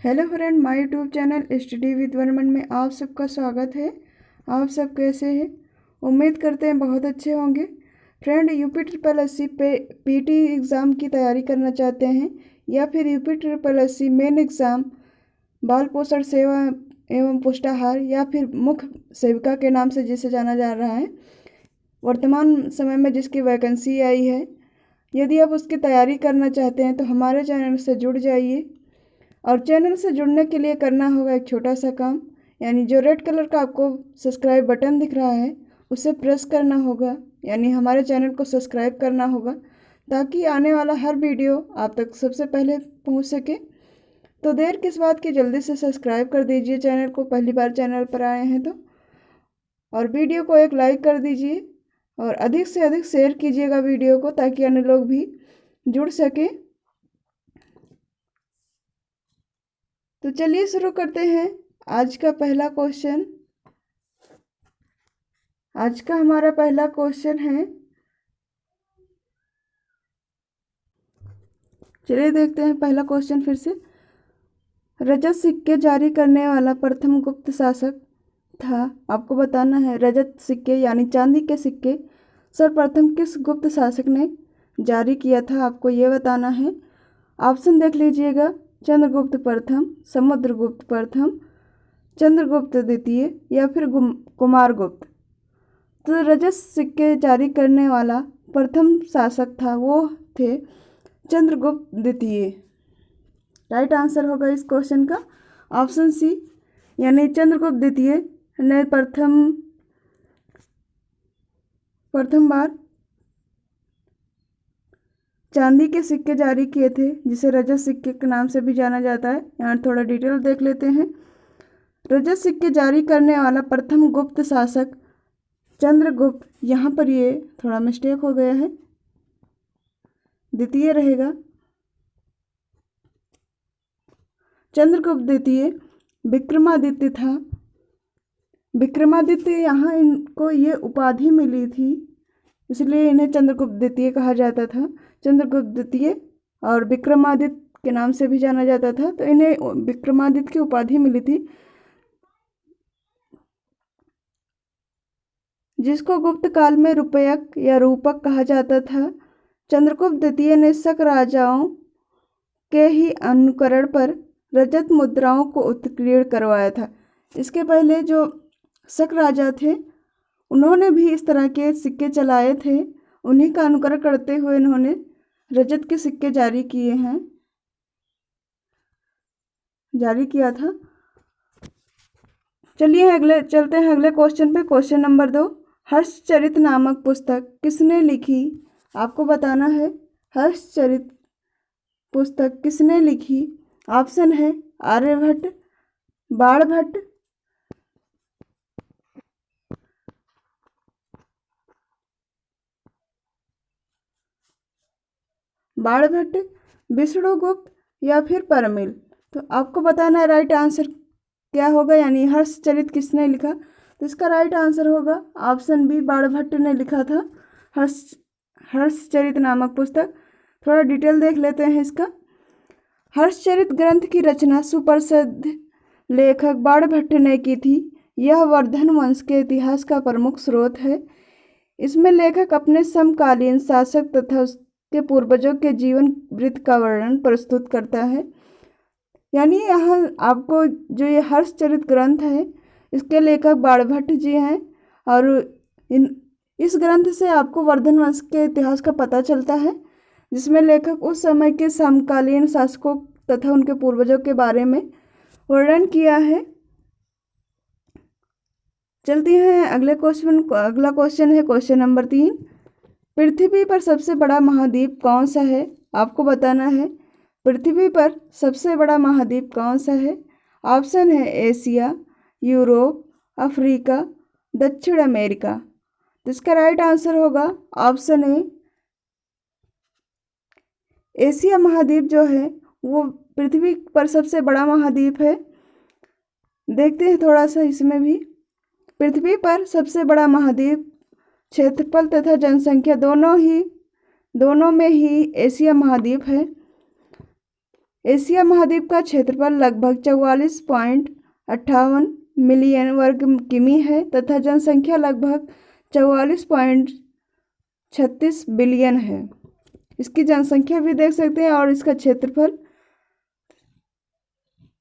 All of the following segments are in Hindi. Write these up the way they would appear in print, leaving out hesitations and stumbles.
Hello friend, my YouTube channel study with Varman में आप सबका स्वागत है। आप सब कैसे हैं? उम्मीद करते हैं बहुत अच्छे होंगे। Friend, UP triple S C पे पीटी एग्ज़ाम की तैयारी करना चाहते हैं या फिर UP triple S C main exam बाल पोषण सेवा एवं पुष्टाहार या फिर मुख्य सेविका के नाम से जिसे जाना जा रहा है, वर्तमान समय में जिसकी वैकेंसी आई है, यदि आप उसकी तैयारी करना चाहते हैं तो हमारे चैनल से जुड़ जाइए। और चैनल से जुड़ने के लिए करना होगा एक छोटा सा काम, यानी जो रेड कलर का आपको सब्सक्राइब बटन दिख रहा है उसे प्रेस करना होगा, यानी हमारे चैनल को सब्सक्राइब करना होगा ताकि आने वाला हर वीडियो आप तक सबसे पहले पहुंच सके। तो देर किस बात की, जल्दी से सब्सक्राइब कर दीजिए चैनल को, पहली बार चैनल पर आए हैं तो। और वीडियो को एक लाइक कर दीजिए और अधिक से अधिक शेयर कीजिएगा वीडियो को ताकि अन्य लोग भी जुड़ सके। तो चलिए शुरू करते हैं आज का पहला क्वेश्चन। आज का हमारा पहला क्वेश्चन है, चलिए देखते हैं पहला क्वेश्चन फिर से। रजत सिक्के जारी करने वाला प्रथम गुप्त शासक था। आपको बताना है रजत सिक्के यानी चांदी के सिक्के सर्वप्रथम किस गुप्त शासक ने जारी किया था, आपको ये बताना है। ऑप्शन देख लीजिएगा, चंद्रगुप्त प्रथम, समुद्रगुप्त प्रथम, चंद्रगुप्त द्वितीय या फिर कुमारगुप्त। तो रजत सिक्के जारी करने वाला प्रथम शासक था वो थे चंद्रगुप्त द्वितीय। राइट आंसर होगा इस क्वेश्चन का ऑप्शन सी, यानी चंद्रगुप्त द्वितीय ने प्रथम बार चांदी के सिक्के जारी किए थे, जिसे रजत सिक्के के नाम से भी जाना जाता है। यहाँ थोड़ा डिटेल देख लेते हैं। रजत सिक्के जारी करने वाला प्रथम गुप्त शासक चंद्रगुप्त, यहाँ पर ये थोड़ा मिस्टेक हो गया है, द्वितीय रहेगा। चंद्रगुप्त द्वितीय विक्रमादित्य था। विक्रमादित्य, यहाँ इनको ये उपाधि मिली थी इसलिए इन्हें चंद्रगुप्त द्वितीय कहा जाता था। चंद्रगुप्त द्वितीय और विक्रमादित्य के नाम से भी जाना जाता था, तो इन्हें विक्रमादित्य की उपाधि मिली थी, जिसको गुप्त काल में रुपयक या रूपक कहा जाता था। चंद्रगुप्त द्वितीय ने शक राजाओं के ही अनुकरण पर रजत मुद्राओं को उत्कीर्ण करवाया था। इसके पहले जो शक राजा थे उन्होंने भी इस तरह के सिक्के चलाए थे, उन्हीं का अनुकरण करते हुए इन्होंने रजत के सिक्के जारी किया था। चलिए चलते हैं अगले क्वेश्चन पे। क्वेश्चन नंबर 2, हर्षचरित नामक पुस्तक किसने लिखी? आपको बताना है हर्षचरित पुस्तक किसने लिखी। ऑप्शन है आर्यभट्ट, बाणभट्ट, विष्णुगुप्त या फिर परमिल। तो आपको बताना है राइट आंसर क्या होगा, यानी हर्षचरित किसने लिखा। तो इसका राइट आंसर होगा ऑप्शन बी, बाणभट्ट ने लिखा था हर्षचरित नामक पुस्तक। थोड़ा डिटेल देख लेते हैं इसका। हर्षचरित ग्रंथ की रचना सुप्रसिद्ध लेखक बाणभट्ट ने की थी। यह वर्धन वंश के इतिहास का प्रमुख स्रोत है। इसमें लेखक अपने समकालीन शासक तथा उसके पूर्वजों के जीवन वृत्त का वर्णन प्रस्तुत करता है। यानी यहाँ आपको जो ये हर्षचरित ग्रंथ है इसके लेखक बाणभट्ट जी हैं, और इस ग्रंथ से आपको वर्धन वंश के इतिहास का पता चलता है, जिसमें लेखक उस समय के समकालीन शासकों तथा उनके पूर्वजों के बारे में वर्णन किया है। चलते हैं अगले क्वेश्चन। अगला क्वेश्चन है क्वेश्चन नंबर 3, पृथ्वी पर सबसे बड़ा महाद्वीप कौन सा है? आपको बताना है पृथ्वी पर सबसे बड़ा महाद्वीप कौन सा है। ऑप्शन है एशिया, यूरोप, अफ्रीका, दक्षिण अमेरिका। तो इसका राइट आंसर होगा ऑप्शन ए, एशिया महाद्वीप जो है वो पृथ्वी पर सबसे बड़ा महाद्वीप है। देखते हैं थोड़ा सा इसमें भी। पृथ्वी पर सबसे बड़ा महाद्वीप क्षेत्रफल तथा जनसंख्या दोनों में ही एशिया महाद्वीप है। एशिया महाद्वीप का क्षेत्रफल लगभग 44.58 मिलियन वर्ग किमी है तथा जनसंख्या लगभग 44.36 बिलियन है। इसकी जनसंख्या भी देख सकते हैं और इसका क्षेत्रफल,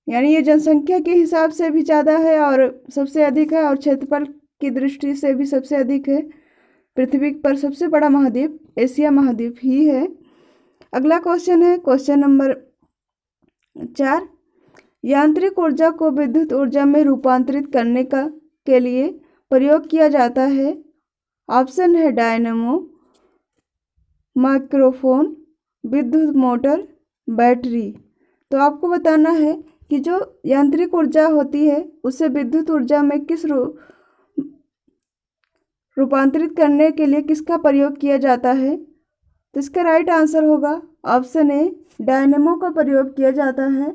यानी ये जनसंख्या के हिसाब से भी ज़्यादा है और सबसे अधिक है, और क्षेत्रफल की दृष्टि से भी सबसे अधिक है। पृथ्वी पर सबसे बड़ा महाद्वीप एशिया महाद्वीप ही है। अगला क्वेश्चन है क्वेश्चन नंबर 4। यांत्रिक ऊर्जा को विद्युत ऊर्जा में रूपांतरित करने के लिए प्रयोग किया जाता है। ऑप्शन है डायनेमो, माइक्रोफोन, विद्युत मोटर, बैटरी। तो आपको बताना है कि जो यांत्रिक ऊर्जा होती है उसे विद्युत ऊर्जा में किस रूपांतरित करने के लिए किसका प्रयोग किया जाता है। तो इसका राइट आंसर होगा ऑप्शन ए, डायनेमो का प्रयोग किया जाता है।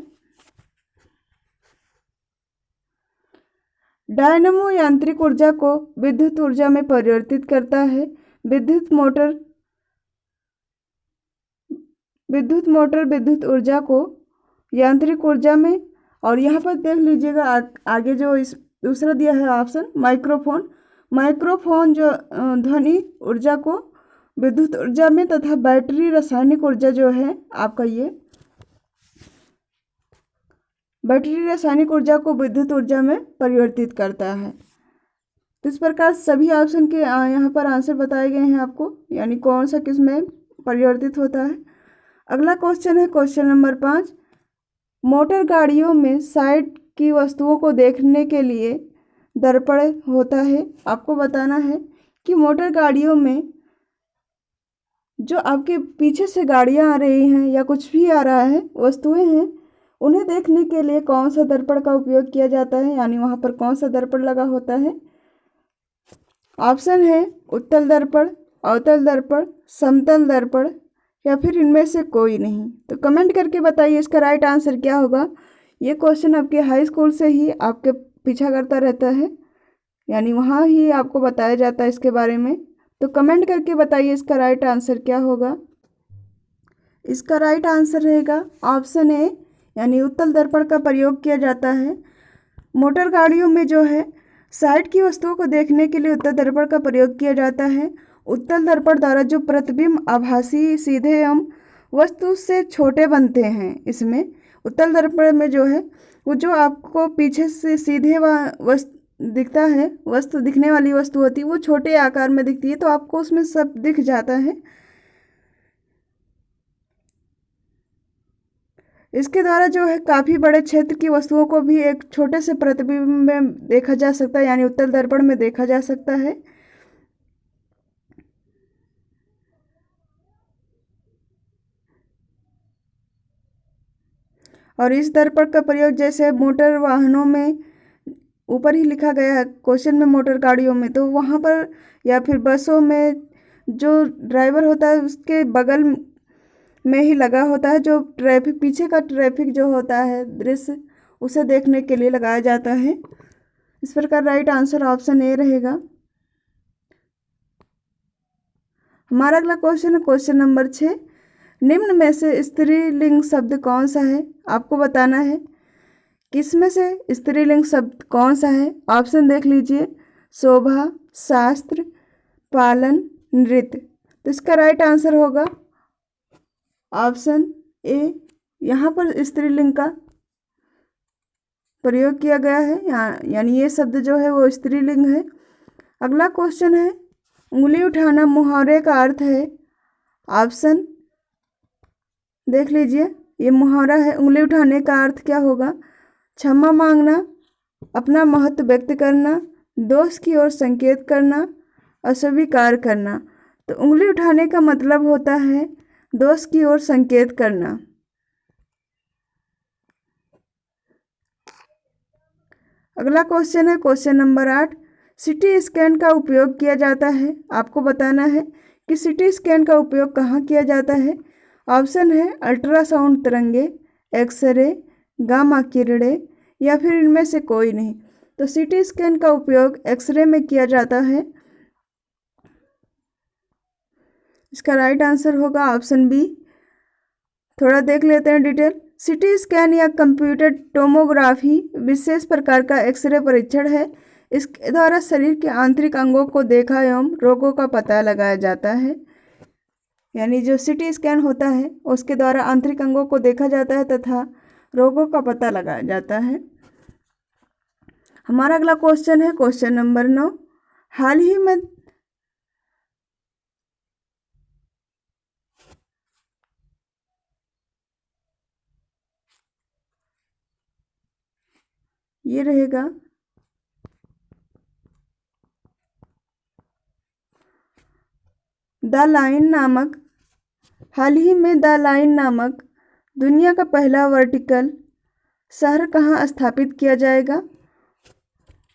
डायनेमो यांत्रिक ऊर्जा को विद्युत ऊर्जा में परिवर्तित करता है। विद्युत मोटर विद्युत ऊर्जा को यांत्रिक ऊर्जा में, और यहाँ पर देख लीजिएगा आगे जो इस दूसरा दिया है ऑप्शन माइक्रोफोन जो ध्वनि ऊर्जा को विद्युत ऊर्जा में, तथा बैटरी रासायनिक ऊर्जा जो है आपका ये बैटरी रासायनिक ऊर्जा को विद्युत ऊर्जा में परिवर्तित करता है। तो इस प्रकार सभी ऑप्शन के यहाँ पर आंसर बताए गए हैं आपको, यानी कौन सा किस में परिवर्तित होता है। अगला क्वेश्चन है क्वेश्चन नंबर 5। मोटर गाड़ियों में साइड की वस्तुओं को देखने के लिए दर्पण होता है। आपको बताना है कि मोटर गाड़ियों में जो आपके पीछे से गाड़ियां आ रही हैं या कुछ भी आ रहा है, वस्तुएं हैं, उन्हें देखने के लिए कौन सा दर्पण का उपयोग किया जाता है, यानी वहाँ पर कौन सा दर्पण लगा होता है। ऑप्शन है उत्तल दर्पण, अवतल दर्पण, समतल दर्पण, या फिर इनमें से कोई नहीं। तो कमेंट करके बताइए इसका राइट आंसर क्या होगा। ये क्वेश्चन आपके हाई स्कूल से ही आपके पीछा करता रहता है, यानी वहाँ ही आपको बताया जाता है इसके बारे में। तो कमेंट करके बताइए इसका राइट आंसर क्या होगा। इसका राइट आंसर रहेगा ऑप्शन ए, यानी उत्तल दर्पण का प्रयोग किया जाता है। मोटर गाड़ियों में जो है साइड की वस्तुओं को देखने के लिए उत्तल दर्पण का प्रयोग किया जाता है। उत्तल दर्पण द्वारा जो प्रतिबिंब आभासी, सीधे एवं वस्तु से छोटे बनते हैं। इसमें उत्तल दर्पण में जो है वो जो आपको पीछे से सीधे वस्तु दिखता है, वस्तु दिखने वाली वस्तु होती है, वो छोटे आकार में दिखती है, तो आपको उसमें सब दिख जाता है। इसके द्वारा जो है काफ़ी बड़े क्षेत्र की वस्तुओं को भी एक छोटे से प्रतिबिंब में देखा जा सकता है, यानी उत्तल दर्पण में देखा जा सकता है। और इस दर्पण का प्रयोग जैसे मोटर वाहनों में ऊपर ही लिखा गया है क्वेश्चन में, मोटर गाड़ियों में, तो वहाँ पर या फिर बसों में जो ड्राइवर होता है उसके बगल में ही लगा होता है। जो ट्रैफिक, पीछे का ट्रैफिक जो होता है दृश्य, उसे देखने के लिए लगाया जाता है। इस प्रकार राइट आंसर ऑप्शन ए रहेगा। हमारा अगला क्वेश्चन है क्वेश्चन नंबर 6। निम्न में से स्त्रीलिंग शब्द कौन सा है। आपको बताना है किसमें से स्त्रीलिंग शब्द कौन सा है। ऑप्शन देख लीजिए, शोभा, शास्त्र, पालन, नृत्य। तो इसका राइट आंसर होगा ऑप्शन ए। यहाँ पर स्त्रीलिंग का प्रयोग किया गया है, यानी ये शब्द जो है वो स्त्रीलिंग है। अगला क्वेश्चन है, उंगली उठाना मुहावरे का अर्थ है। ऑप्शन देख लीजिए, ये मुहावरा है। उंगली उठाने का अर्थ क्या होगा। क्षमा मांगना, अपना महत्व व्यक्त करना, दोष की ओर संकेत करना, अस्वीकार करना। तो उंगली उठाने का मतलब होता है दोष की ओर संकेत करना। अगला क्वेश्चन है क्वेश्चन नंबर 8। सीटी स्कैन का उपयोग किया जाता है। आपको बताना है कि सीटी स्कैन का उपयोग कहाँ किया जाता है। ऑप्शन है अल्ट्रासाउंड तरंगे, एक्सरे, गामा किरणें, या फिर इनमें से कोई नहीं। तो सीटी स्कैन का उपयोग एक्सरे में किया जाता है। इसका राइट आंसर होगा ऑप्शन बी। थोड़ा देख लेते हैं डिटेल। सीटी स्कैन या कंप्यूटर टोमोग्राफी विशेष प्रकार का एक्सरे परीक्षण है। इसके द्वारा शरीर के आंतरिक अंगों को देखा एवं रोगों का पता लगाया जाता है। यानी जो सीटी स्कैन होता है उसके द्वारा आंतरिक अंगों को देखा जाता है तथा रोगों का पता लगाया जाता है। हमारा अगला क्वेश्चन है क्वेश्चन नंबर 9। हाल ही में ये रहेगा हाल ही में द लाइन नामक दुनिया का पहला वर्टिकल शहर कहाँ स्थापित किया जाएगा?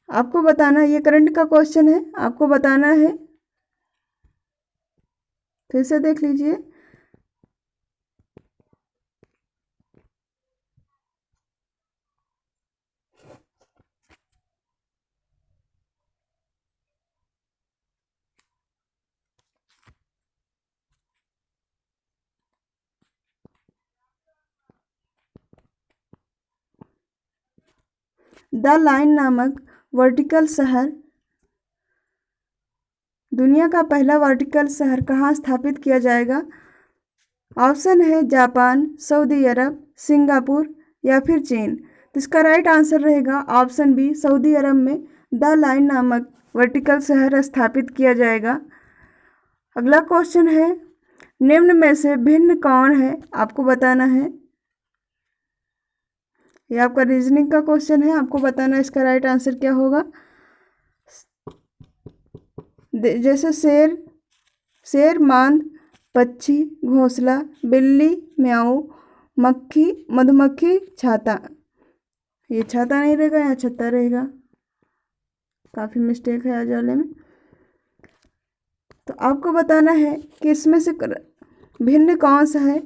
आपको बताना, ये करंट का क्वेश्चन है, आपको बताना है। फिर से देख लीजिए। द लाइन नामक वर्टिकल शहर, दुनिया का पहला वर्टिकल शहर कहाँ स्थापित किया जाएगा? ऑप्शन है जापान, सऊदी अरब, सिंगापुर या फिर चीन। तो इसका राइट आंसर रहेगा ऑप्शन बी, सऊदी अरब में द लाइन नामक वर्टिकल शहर स्थापित किया जाएगा। अगला क्वेश्चन है निम्न में से भिन्न कौन है? आपको बताना है। ये आपका रीजनिंग का क्वेश्चन है, आपको बताना इसका राइट आंसर क्या होगा। जैसे शेर, मांद, पक्षी, घोंसला, बिल्ली, म्याऊ, मक्खी, मधुमक्खी, छाता। ये छाता नहीं रहेगा, यहाँ छत्ता रहेगा, काफ़ी मिस्टेक है आज वाले में। तो आपको बताना है कि इसमें से भिन्न कौन सा है।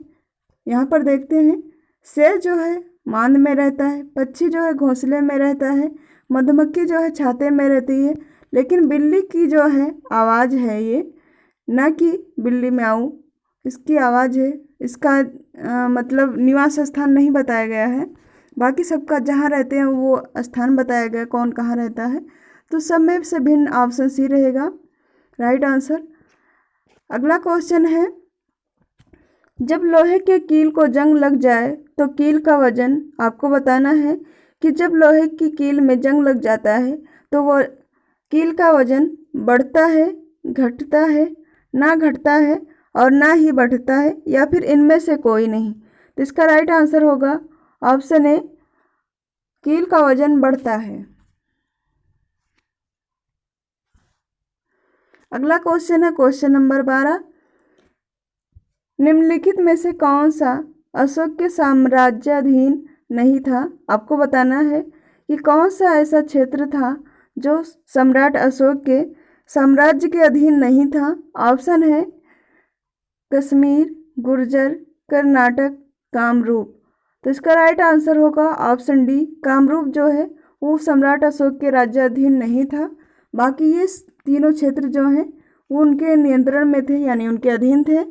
यहाँ पर देखते हैं, शेर जो है मांद में रहता है, पक्षी जो है घोंसले में रहता है, मधुमक्खी जो है छाते में रहती है, लेकिन बिल्ली की जो है आवाज़ है ये, ना कि बिल्ली म्याऊ, इसकी आवाज़ है। इसका मतलब निवास स्थान नहीं बताया गया है, बाकी सबका जहाँ रहते हैं वो स्थान बताया गया, कौन कहाँ रहता है। तो सब में से भिन्न ऑप्शन सी रहेगा राइट आंसर। अगला क्वेश्चन है जब लोहे के कील को जंग लग जाए तो कील का वजन, आपको बताना है कि जब लोहे की कील में जंग लग जाता है तो वो कील का वजन बढ़ता है, घटता है, ना घटता है और ना ही बढ़ता है, या फिर इनमें से कोई नहीं। तो इसका राइट आंसर होगा ऑप्शन ए, कील का वजन बढ़ता है। अगला क्वेश्चन है क्वेश्चन नंबर 12। निम्नलिखित में से कौन सा अशोक के साम्राज्याधीन नहीं था? आपको बताना है कि कौन सा ऐसा क्षेत्र था जो सम्राट अशोक के साम्राज्य के अधीन नहीं था। ऑप्शन है कश्मीर, गुर्जर, कर्नाटक, कामरूप। तो इसका राइट आंसर होगा ऑप्शन डी, कामरूप जो है वो सम्राट अशोक के राज्याधीन नहीं था। बाकी ये तीनों क्षेत्र जो हैं वो उनके नियंत्रण में थे, यानी उनके अधीन थे।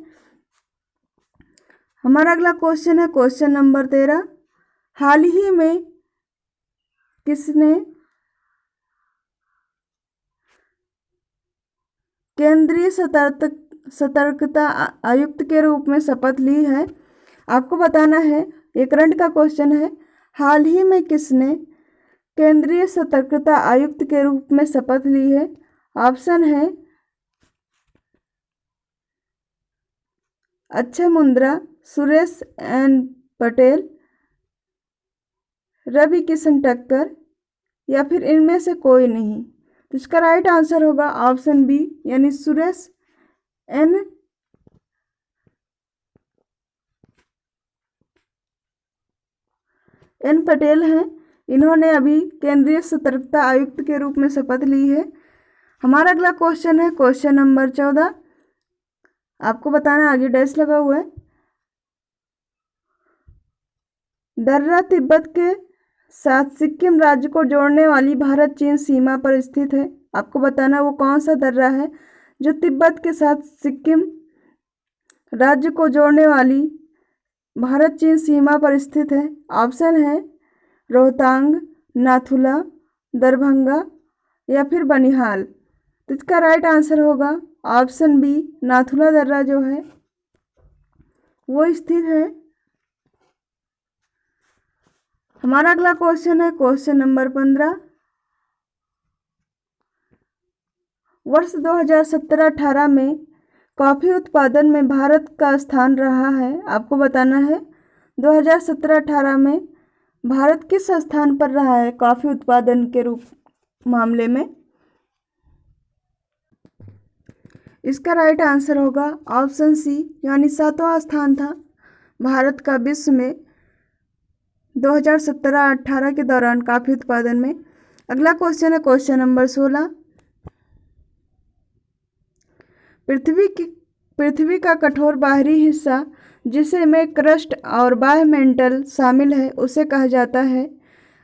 हमारा अगला क्वेश्चन है क्वेश्चन नंबर 13। हाल ही में किसने केंद्रीय सतर्कता आयुक्त के रूप में शपथ ली है? आपको बताना है, ये करंट का क्वेश्चन है। हाल ही में किसने केंद्रीय सतर्कता आयुक्त के रूप में शपथ ली है? ऑप्शन है अक्षय मुंद्रा, सुरेश एन पटेल, रवि किशन टक्कर या फिर इनमें से कोई नहीं। तो इसका राइट आंसर होगा ऑप्शन बी, यानी सुरेश एन पटेल हैं। इन्होंने अभी केंद्रीय सतर्कता आयुक्त के रूप में शपथ ली है। हमारा अगला क्वेश्चन है क्वेश्चन नंबर 14। आपको बताना, आगे डैश लगा हुआ है। दर्रा तिब्बत के साथ सिक्किम राज्य को जोड़ने वाली भारत चीन सीमा पर स्थित है। आपको बताना वो कौन सा दर्रा है जो तिब्बत के साथ सिक्किम राज्य को जोड़ने वाली भारत चीन सीमा पर स्थित है? ऑप्शन है रोहतांग, नाथुला, दरभंगा या फिर बनिहाल। तो इसका राइट आंसर होगा ऑप्शन बी, नाथुला दर्रा जो है वो स्थित है। हमारा अगला क्वेश्चन है क्वेश्चन नंबर 15। वर्ष 2017-18 में कॉफ़ी उत्पादन में भारत का स्थान रहा है। आपको बताना है 2017-18 में भारत किस स्थान पर रहा है कॉफ़ी उत्पादन के रूप मामले में। इसका राइट आंसर होगा ऑप्शन सी, यानी 7वां स्थान था भारत का विश्व में 2017-18 के दौरान कॉफ़ी उत्पादन में। अगला क्वेश्चन है क्वेश्चन नंबर 16। पृथ्वी का कठोर बाहरी हिस्सा जिसे में क्रस्ट और बाह्य मेंटल शामिल है उसे कहा जाता है।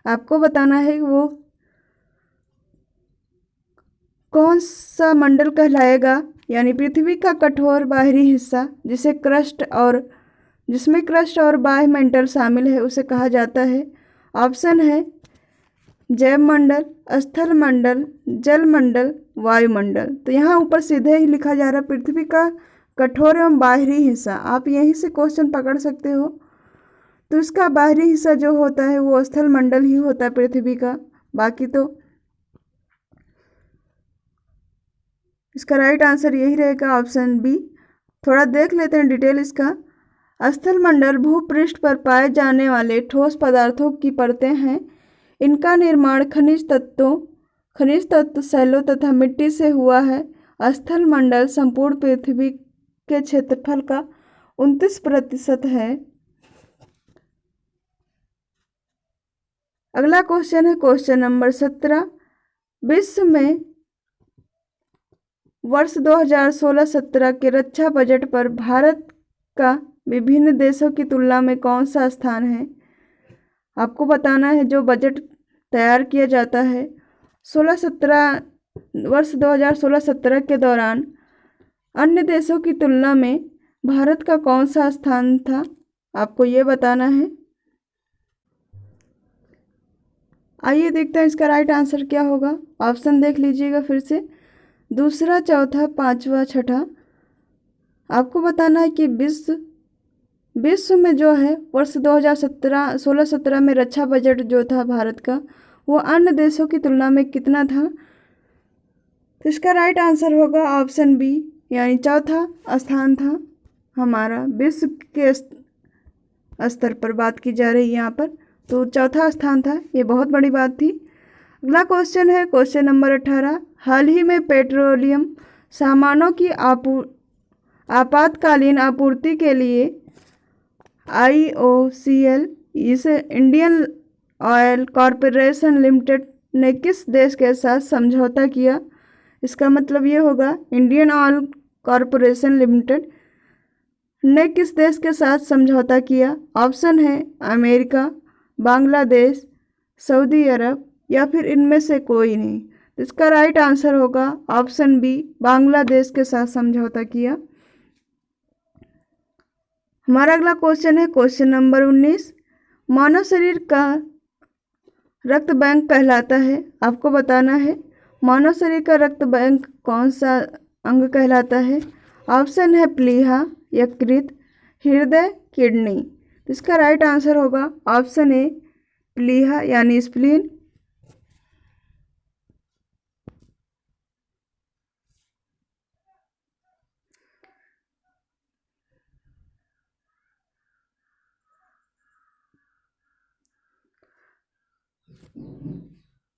आपको बताना है वो कौन सा मंडल कहलाएगा। यानी पृथ्वी का कठोर बाहरी हिस्सा जिसमें क्रस्ट और बाह्य मेंटल शामिल है उसे कहा जाता है। ऑप्शन है जैव मंडल, स्थल मंडल, जल मंडल, वायुमंडल। तो यहाँ ऊपर सीधे ही लिखा जा रहा है पृथ्वी का कठोर एवं बाहरी हिस्सा। आप यहीं से क्वेश्चन पकड़ सकते हो। तो इसका बाहरी हिस्सा जो होता है वो स्थल मंडल ही होता है पृथ्वी का। बाकी तो इसका राइट आंसर यही रहेगा ऑप्शन बी। थोड़ा देख लेते हैं डिटेल इसका। स्थल मंडल भूपृष्ठ पर पाए जाने वाले ठोस पदार्थों की परतें हैं। इनका निर्माण खनिज तत्व सैलों तथा मिट्टी से हुआ है। स्थल मंडल संपूर्ण पृथ्वी के क्षेत्रफल का 29% है। अगला क्वेश्चन है क्वेश्चन नंबर 17। विश्व में वर्ष 2016-17 के रक्षा बजट पर भारत का विभिन्न देशों की तुलना में कौन सा स्थान है। आपको बताना है जो बजट तैयार किया जाता है वर्ष 2016-17 के दौरान अन्य देशों की तुलना में भारत का कौन सा स्थान था, आपको ये बताना है। आइए देखते हैं इसका राइट आंसर क्या होगा। ऑप्शन देख लीजिएगा फिर से, दूसरा, चौथा, पांचवा, छठा। आपको बताना है कि विश्व में जो है वर्ष 2016-17 में रक्षा बजट जो था भारत का वो अन्य देशों की तुलना में कितना था। तो इसका राइट आंसर होगा ऑप्शन बी, यानी चौथा स्थान था हमारा। विश्व के स्तर पर बात की जा रही है यहाँ पर, तो चौथा स्थान था। ये बहुत बड़ी बात थी। अगला क्वेश्चन है क्वेश्चन नंबर 18। हाल ही में पेट्रोलियम सामानों की आपातकालीन आपूर्ति के लिए IOCL इसे इंडियन ऑयल कॉरपोरेशन लिमिटेड ने किस देश के साथ समझौता किया। इसका मतलब ये होगा इंडियन ऑयल कॉरपोरेशन लिमिटेड ने किस देश के साथ समझौता किया। ऑप्शन है अमेरिका, बांग्लादेश, सऊदी अरब या फिर इनमें से कोई नहीं। तो इसका राइट आंसर होगा ऑप्शन बी, बांग्लादेश के साथ समझौता किया। हमारा अगला क्वेश्चन है क्वेश्चन नंबर 19। मानव शरीर का रक्त बैंक कहलाता है। आपको बताना है मानव शरीर का रक्त बैंक कौन सा अंग कहलाता है। ऑप्शन है प्लीहा, यकृत, हृदय, किडनी। तो इसका राइट आंसर होगा ऑप्शन ए, प्लीहा यानी स्प्लीन।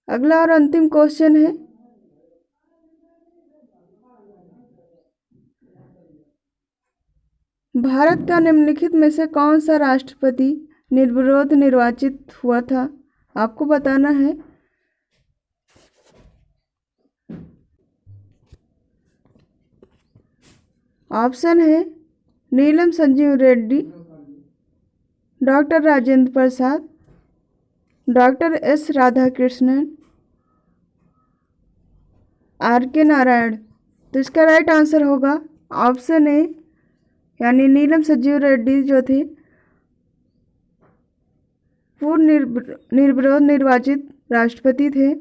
अगला और अंतिम क्वेश्चन है भारत का निम्नलिखित में से कौन सा राष्ट्रपति निर्विरोध निर्वाचित हुआ था। आपको बताना है ऑप्शन है Neelam Sanjiva Reddy, doctor Rajendra Prasad, doctor S Radhakrishnan, RK Narayan. तो इसका राइट आंसर होगा ऑप्शन ए, यानी नीलम संजीव रेड्डी जो थे पूर्व निर्विरोध निर्वाचित राष्ट्रपति थे?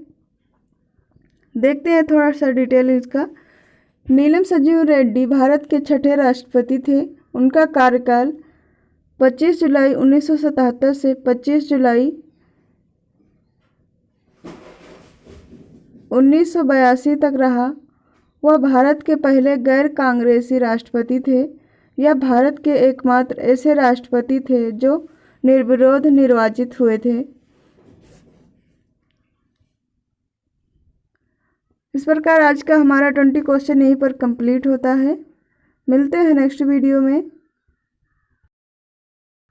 देखते हैं थोड़ा सा डिटेल इसका। नीलम संजीव रेड्डी भारत के छठे राष्ट्रपति थे। उनका कार्यकाल 25 जुलाई 1977 से 25 जुलाई 1982 तक रहा। वह भारत के पहले गैर कांग्रेसी राष्ट्रपति थे। यह भारत के एकमात्र ऐसे राष्ट्रपति थे जो निर्विरोध निर्वाचित हुए थे। इस प्रकार आज का हमारा 20 क्वेश्चन यहीं पर कंप्लीट होता है। मिलते हैं नेक्स्ट वीडियो में।